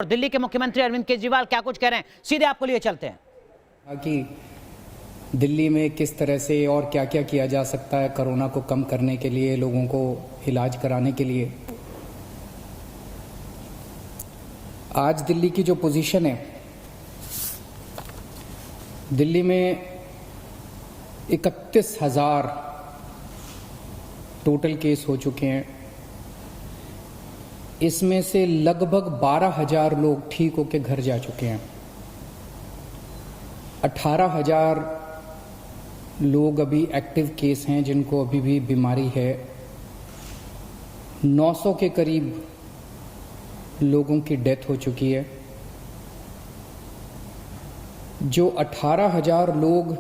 और दिल्ली के मुख्यमंत्री अरविंद केजरीवाल क्या कुछ कह रहे हैं, सीधे आपको लिए चलते हैं। कि दिल्ली में किस तरह से और क्या क्या किया जा सकता है कोरोना को कम करने के लिए, लोगों को इलाज कराने के लिए। आज दिल्ली की जो पोजीशन है, दिल्ली में 31,000 टोटल केस हो चुके हैं। इसमें से लगभग 12,000 लोग ठीक होकर घर जा चुके हैं। 18,000 लोग अभी एक्टिव केस हैं जिनको अभी भी बीमारी है। 900 के करीब लोगों की डेथ हो चुकी है। जो 18,000 लोग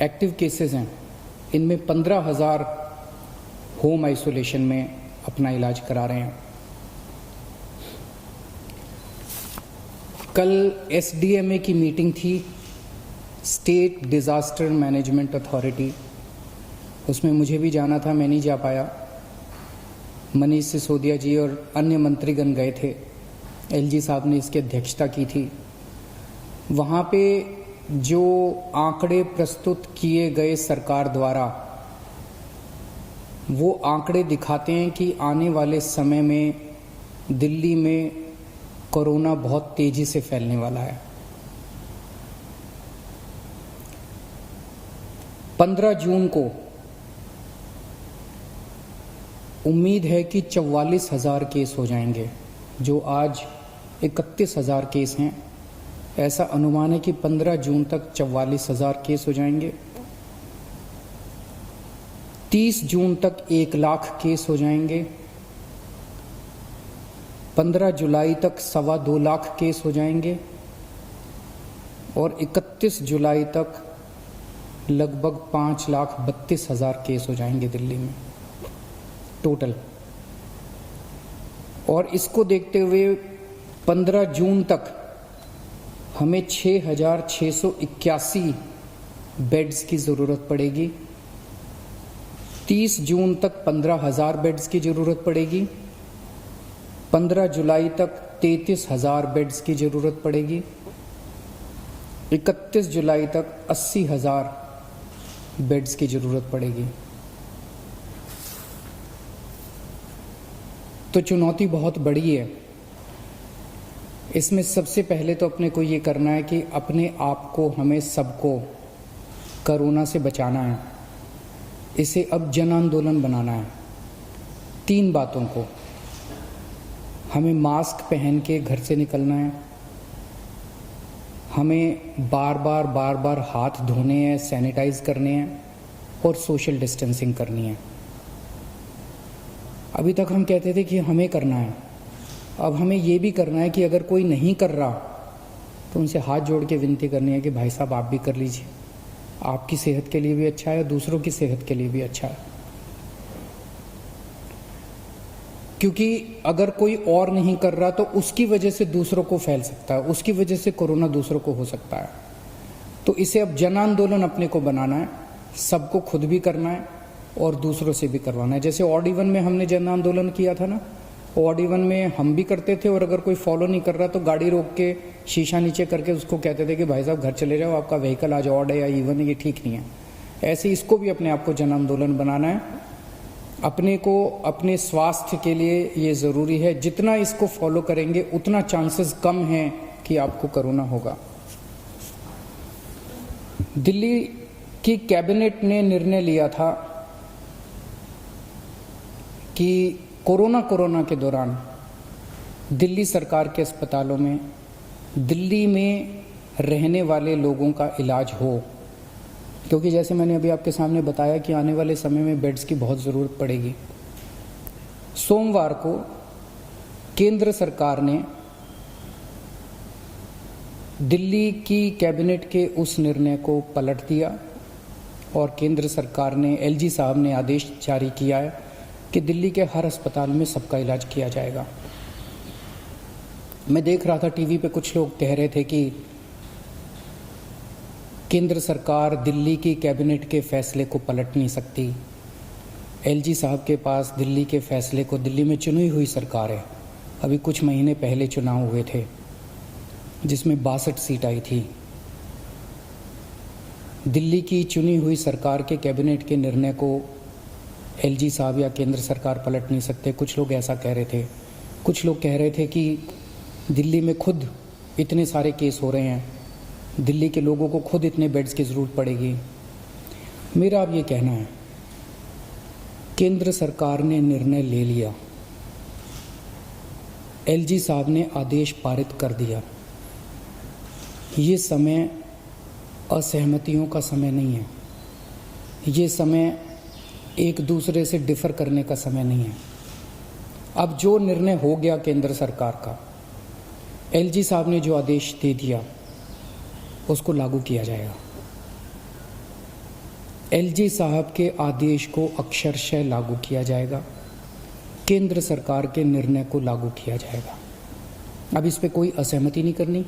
एक्टिव केसेस हैं, इनमें 15,000 होम आइसोलेशन में अपना इलाज करा रहे हैं। कल एसडीएमए की मीटिंग थी, स्टेट डिजास्टर मैनेजमेंट अथॉरिटी। उसमें मुझे भी जाना था, मैं नहीं जा पाया। मनीष सिसोदिया जी और अन्य मंत्रीगण गए थे। एलजी साहब ने इसकी अध्यक्षता की थी। वहाँ पे जो आंकड़े प्रस्तुत किए गए सरकार द्वारा, वो आंकड़े दिखाते हैं कि आने वाले समय में दिल्ली में कोरोना बहुत तेजी से फैलने वाला है। 15 जून को उम्मीद है कि 44,000 केस हो जाएंगे। जो आज 31,000 केस हैं, ऐसा अनुमान है कि 15 जून तक 44,000 केस हो जाएंगे। 30 जून तक 1 लाख केस हो जाएंगे। 15 जुलाई तक 2.25 लाख केस हो जाएंगे और 31 जुलाई तक लगभग 5,32,000 केस हो जाएंगे दिल्ली में टोटल। और इसको देखते हुए 15 जून तक हमें 6,681 बेड्स की ज़रूरत पड़ेगी। 30 जून तक 15,000 बेड्स की ज़रूरत पड़ेगी। 15 जुलाई तक 33,000 बेड्स की ज़रूरत पड़ेगी। 31 जुलाई तक 80,000 बेड्स की ज़रूरत पड़ेगी। तो चुनौती बहुत बड़ी है। इसमें सबसे पहले तो अपने को ये करना है कि अपने आप को, हमें सबको कोरोना से बचाना है। इसे अब जन आंदोलन बनाना है। 3 बातों को, हमें मास्क पहन के घर से निकलना है, हमें बार बार हाथ धोने हैं, सैनिटाइज करने हैं और सोशल डिस्टेंसिंग करनी है। अभी तक हम कहते थे कि हमें करना है, अब हमें ये भी करना है कि अगर कोई नहीं कर रहा तो उनसे हाथ जोड़ के विनती करनी है कि भाई साहब आप भी कर लीजिए। आपकी सेहत के लिए भी अच्छा है, दूसरों की सेहत के लिए भी अच्छा है। क्योंकि अगर कोई और नहीं कर रहा तो उसकी वजह से दूसरों को फैल सकता है, उसकी वजह से कोरोना दूसरों को हो सकता है। तो इसे अब जन आंदोलन अपने को बनाना है, सबको खुद भी करना है और दूसरों से भी करवाना है। जैसे ऑड इवन में हमने जन आंदोलन किया था ना, ऑड इवन में हम भी करते थे और अगर कोई फॉलो नहीं कर रहा तो गाड़ी रोक के शीशा नीचे करके उसको कहते थे कि भाई साहब घर चले जाओ, आपका व्हीकल आज ऑड है या इवन है, ये ठीक नहीं है। ऐसे इसको भी अपने आप को जन आंदोलन बनाना है। अपने को, अपने स्वास्थ्य के लिए ये ज़रूरी है। जितना इसको फॉलो करेंगे उतना चांसेस कम हैं कि आपको कोरोना होगा। दिल्ली की कैबिनेट ने निर्णय लिया था कि कोरोना के दौरान दिल्ली सरकार के अस्पतालों में दिल्ली में रहने वाले लोगों का इलाज हो। क्योंकि जैसे मैंने अभी आपके सामने बताया कि आने वाले समय में बेड्स की बहुत ज़रूरत पड़ेगी। सोमवार को केंद्र सरकार ने दिल्ली की कैबिनेट के उस निर्णय को पलट दिया और केंद्र सरकार ने, एलजी साहब ने आदेश जारी किया है कि दिल्ली के हर अस्पताल में सबका इलाज किया जाएगा। मैं देख रहा था टीवी पे, कुछ लोग कह रहे थे कि केंद्र सरकार दिल्ली की कैबिनेट के फैसले को पलट नहीं सकती, एलजी साहब के पास दिल्ली के फैसले को, दिल्ली में चुनी हुई सरकार है, अभी कुछ महीने पहले चुनाव हुए थे जिसमें 62 सीट आई थी। दिल्ली की चुनी हुई सरकार के कैबिनेट के निर्णय को एलजी साहब या केंद्र सरकार पलट नहीं सकते। कुछ लोग ऐसा कह रहे थे, कुछ लोग कह रहे थे कि दिल्ली में खुद इतने सारे केस हो रहे हैं, दिल्ली के लोगों को खुद इतने बेड्स की ज़रूरत पड़ेगी। मेरा अब ये कहना है, केंद्र सरकार ने निर्णय ले लिया, एलजी साहब ने आदेश पारित कर दिया। ये समय असहमतियों का समय नहीं है, ये समय एक दूसरे से डिफर करने का समय नहीं है। अब जो निर्णय हो गया केंद्र सरकार का, एलजी साहब ने जो आदेश दे दिया उसको लागू किया जाएगा। एलजी साहब के आदेश को अक्षरशः लागू किया जाएगा, केंद्र सरकार के निर्णय को लागू किया जाएगा। अब इस पे कोई असहमति नहीं करनी,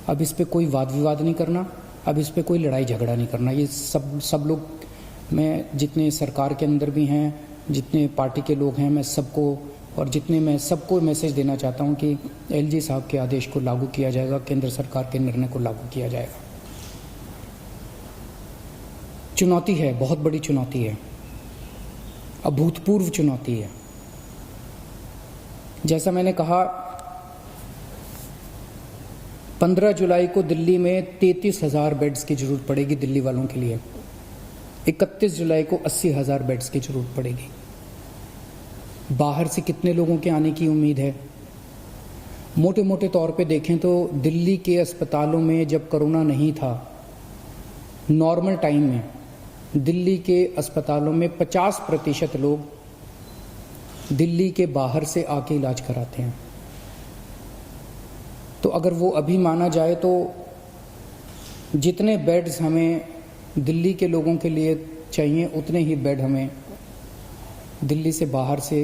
अब इस पे कोई वाद विवाद नहीं करना, अब इस पे कोई लड़ाई झगड़ा नहीं करना। ये सब लोग, मैं जितने सरकार के अंदर भी हैं, जितने पार्टी के लोग हैं, मैं सबको मैसेज देना चाहता हूं कि एलजी साहब के आदेश को लागू किया जाएगा, केंद्र सरकार के निर्णय को लागू किया जाएगा। चुनौती है, बहुत बड़ी चुनौती है, अभूतपूर्व चुनौती है। जैसा मैंने कहा, 15 जुलाई को दिल्ली में 33,000 बेड्स की जरूरत पड़ेगी दिल्ली वालों के लिए। 31 जुलाई को 80,000 बेड्स की जरूरत पड़ेगी। बाहर से कितने लोगों के आने की उम्मीद है? मोटे मोटे तौर पे देखें तो दिल्ली के अस्पतालों में जब कोरोना नहीं था, नॉर्मल टाइम में दिल्ली के अस्पतालों में 50% लोग दिल्ली के बाहर से आके इलाज कराते हैं। तो अगर वो अभी माना जाए तो जितने बेड्स हमें दिल्ली के लोगों के लिए चाहिए, उतने ही बेड हमें दिल्ली से बाहर से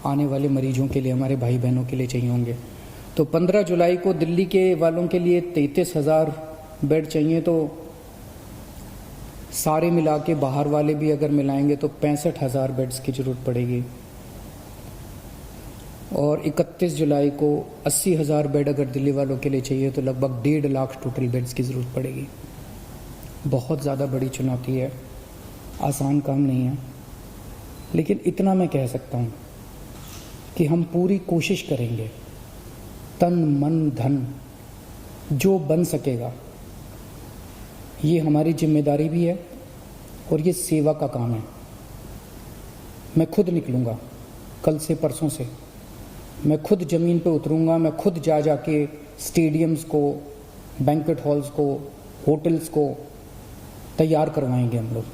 आने वाले मरीजों के लिए, हमारे भाई बहनों के लिए चाहिए होंगे। तो 15 जुलाई को दिल्ली के वालों के लिए 33,000 बेड चाहिए, तो सारे मिला के बाहर वाले भी अगर मिलाएंगे तो 65,000 बेड्स की जरूरत पड़ेगी। और 31 जुलाई को 80,000 बेड अगर दिल्ली वालों के लिए चाहिए तो लगभग 1.5 लाख टोटल बेड्स की ज़रूरत पड़ेगी। बहुत ज़्यादा बड़ी चुनौती है, आसान काम नहीं है। लेकिन इतना मैं कह सकता हूँ कि हम पूरी कोशिश करेंगे, तन मन धन जो बन सकेगा। ये हमारी जिम्मेदारी भी है और ये सेवा का काम है। मैं खुद निकलूँगा, कल से परसों से मैं खुद ज़मीन पे उतरूँगा, मैं खुद जाके स्टेडियम्स को, बैंक्वेट हॉल्स को, होटल्स को तैयार करवाएंगे। हम लोग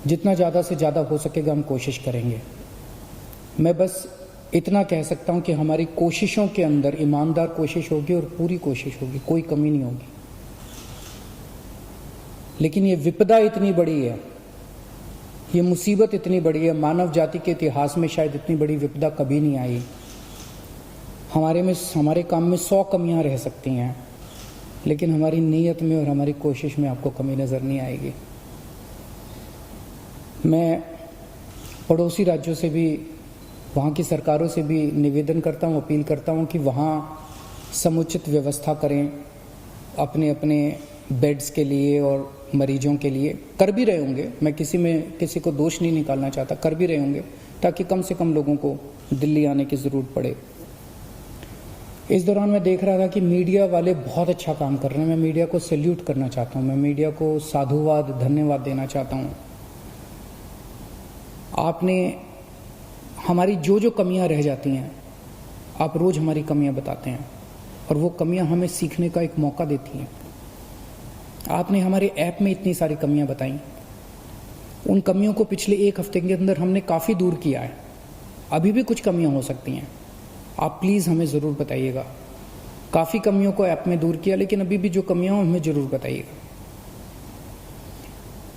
जितना ज़्यादा से ज़्यादा हो सकेगा हम कोशिश करेंगे। मैं बस इतना कह सकता हूँ कि हमारी कोशिशों के अंदर ईमानदार कोशिश होगी और पूरी कोशिश होगी, कोई कमी नहीं होगी। लेकिन ये विपदा इतनी बड़ी है, ये मुसीबत इतनी बड़ी है, मानव जाति के इतिहास में शायद इतनी बड़ी विपदा कभी नहीं आई। हमारे काम में 100 कमियां रह सकती हैं, लेकिन हमारी नीयत में और हमारी कोशिश में आपको कमी नज़र नहीं आएगी। मैं पड़ोसी राज्यों से भी, वहाँ की सरकारों से भी निवेदन करता हूँ, अपील करता हूँ कि वहाँ समुचित व्यवस्था करें अपने अपने बेड्स के लिए और मरीजों के लिए। कर भी रहे होंगे, मैं किसी को दोष नहीं निकालना चाहता, कर भी रहे होंगे ताकि कम से कम लोगों को दिल्ली आने की ज़रूरत पड़े। इस दौरान मैं देख रहा था कि मीडिया वाले बहुत अच्छा काम कर रहे हैं। मैं मीडिया को सैल्यूट करना चाहता हूँ, मैं मीडिया को साधुवाद, धन्यवाद देना चाहता हूँ। आपने हमारी जो कमियां रह जाती हैं, आप रोज़ हमारी कमियां बताते हैं और वो कमियां हमें सीखने का एक मौका देती हैं। आपने हमारे ऐप में इतनी सारी कमियां बताई, उन कमियों को पिछले 1 हफ्ते के अंदर हमने काफ़ी दूर किया है। अभी भी कुछ कमियां हो सकती हैं, आप प्लीज़ हमें ज़रूर बताइएगा। काफ़ी कमियों को ऐप में दूर किया, लेकिन अभी भी जो कमियां हो हमें ज़रूर बताइएगा।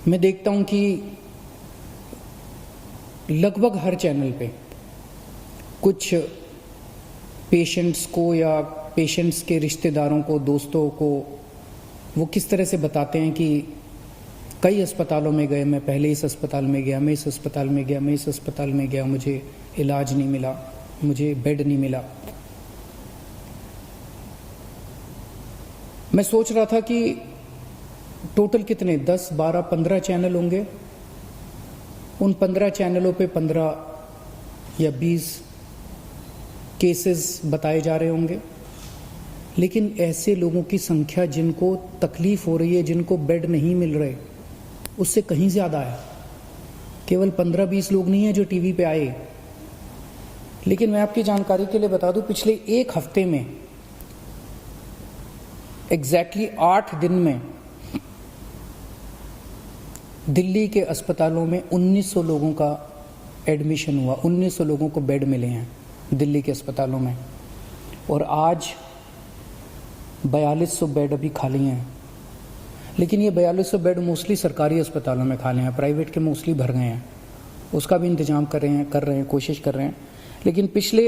मैं देखता हूं कि लगभग हर चैनल पे कुछ पेशेंट्स को या पेशेंट्स के रिश्तेदारों को, दोस्तों को, वो किस तरह से बताते हैं कि कई अस्पतालों में गए, मैं पहले इस अस्पताल में गया, मैं इस अस्पताल में गया, मैं इस अस्पताल में गया, मुझे इलाज नहीं मिला, मुझे बेड नहीं मिला। मैं सोच रहा था कि टोटल कितने 10, 12, 15 चैनल होंगे, उन 15 चैनलों पे 15 या 20 केसेस बताए जा रहे होंगे, लेकिन ऐसे लोगों की संख्या जिनको तकलीफ हो रही है, जिनको बेड नहीं मिल रहे, उससे कहीं ज़्यादा है। केवल 15-20 लोग नहीं हैं जो टीवी पे आए। लेकिन मैं आपकी जानकारी के लिए बता दूं, पिछले एक हफ्ते में एग्जैक्टली 8 दिन में दिल्ली के अस्पतालों में 1900 लोगों का एडमिशन हुआ, 1900 लोगों को बेड मिले हैं दिल्ली के अस्पतालों में। और आज 4200 बेड अभी खाली हैं। लेकिन ये 4200 बेड मोस्टली सरकारी अस्पतालों में खाली हैं, प्राइवेट के मोस्टली भर गए हैं। उसका भी इंतजाम कर रहे हैं, कोशिश कर रहे हैं। लेकिन पिछले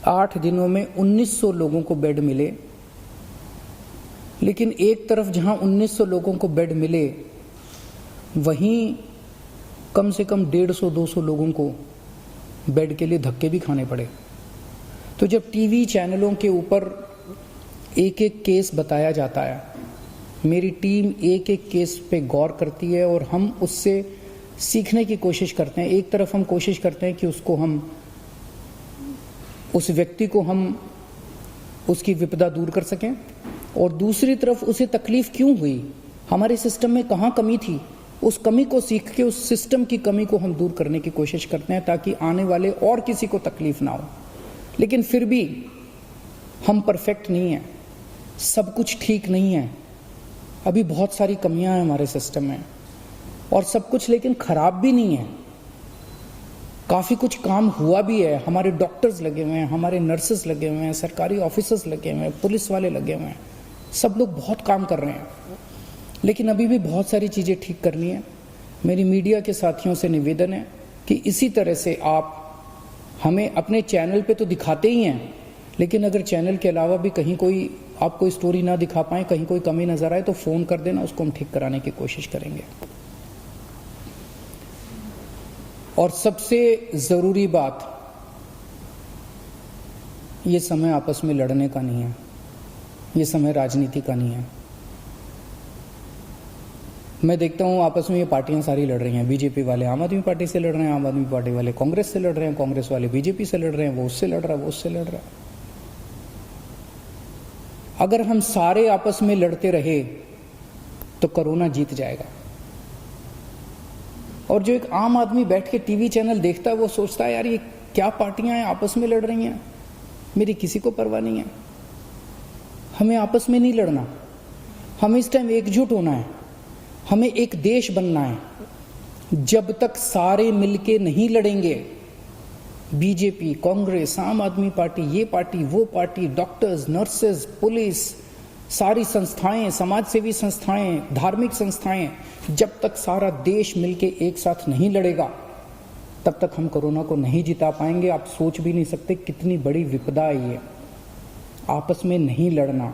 8 दिनों में 1900 लोगों को बेड मिले। लेकिन एक तरफ जहां 1900 लोगों को बेड मिले, वहीं कम से कम 150-200 लोगों को बेड के लिए धक्के भी खाने पड़े। तो जब टीवी चैनलों के ऊपर एक एक केस बताया जाता है, मेरी टीम एक एक केस पे गौर करती है और हम उससे सीखने की कोशिश करते हैं। एक तरफ हम कोशिश करते हैं कि उस व्यक्ति को हम उसकी विपदा दूर कर सकें, और दूसरी तरफ उसे तकलीफ क्यों हुई, हमारे सिस्टम में कहाँ कमी थी, उस कमी को सीख के उस सिस्टम की कमी को हम दूर करने की कोशिश करते हैं, ताकि आने वाले और किसी को तकलीफ ना हो। लेकिन फिर भी हम परफेक्ट नहीं हैं, सब कुछ ठीक नहीं है, अभी बहुत सारी कमियां हैं हमारे सिस्टम में, और सब कुछ लेकिन खराब भी नहीं है। काफ़ी कुछ काम हुआ भी है, हमारे डॉक्टर्स लगे हुए हैं, हमारे नर्सेस लगे हुए हैं, सरकारी ऑफिसर्स लगे हुए हैं, पुलिस वाले लगे हुए हैं, सब लोग बहुत काम कर रहे हैं। लेकिन अभी भी बहुत सारी चीज़ें ठीक करनी है। मेरी मीडिया के साथियों से निवेदन है कि इसी तरह से आप हमें अपने चैनल पे तो दिखाते ही हैं, लेकिन अगर चैनल के अलावा भी कहीं कोई आप कोई स्टोरी ना दिखा पाएँ, कहीं कोई कमी नज़र आए, तो फ़ोन कर देना, उसको हम ठीक कराने की कोशिश करेंगे। और सबसे ज़रूरी बात, ये समय आपस में लड़ने का नहीं है, ये समय राजनीति का नहीं है। मैं देखता हूँ आपस में ये पार्टियां सारी लड़ रही हैं, बीजेपी वाले आम आदमी पार्टी से लड़ रहे हैं, आम आदमी पार्टी वाले कांग्रेस से लड़ रहे हैं, कांग्रेस वाले बीजेपी से लड़ रहे हैं, वो उससे लड़ रहा है, वो उससे लड़ रहा है। अगर हम सारे आपस में लड़ते रहे तो कोरोना जीत जाएगा। और जो एक आम आदमी बैठ के टीवी चैनल देखता है, वो सोचता है यार ये क्या पार्टियां हैं, आपस में लड़ रही हैं, मेरी किसी को परवाह नहीं है। हमें आपस में नहीं लड़ना, हमें इस टाइम एकजुट होना है, हमें एक देश बनना है। जब तक सारे मिलके नहीं लड़ेंगे, बीजेपी, कांग्रेस, आम आदमी पार्टी, ये पार्टी, वो पार्टी, डॉक्टर्स, नर्सेज, पुलिस, सारी संस्थाएं, समाज सेवी संस्थाएं, धार्मिक संस्थाएं, जब तक सारा देश मिलके एक साथ नहीं लड़ेगा, तब तक हम कोरोना को नहीं जिता पाएंगे। आप सोच भी नहीं सकते कितनी बड़ी विपदा है ये। आपस में नहीं लड़ना,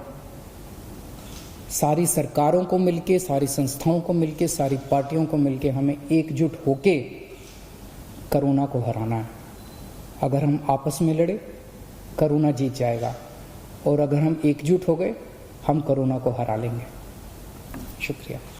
सारी सरकारों को मिलके, सारी संस्थाओं को मिलके, सारी पार्टियों को मिलके हमें एकजुट होके कोरोना को हराना है। अगर हम आपस में लड़े, कोरोना जीत जाएगा, और अगर हम एकजुट हो गए, हम कोरोना को हरा लेंगे। शुक्रिया।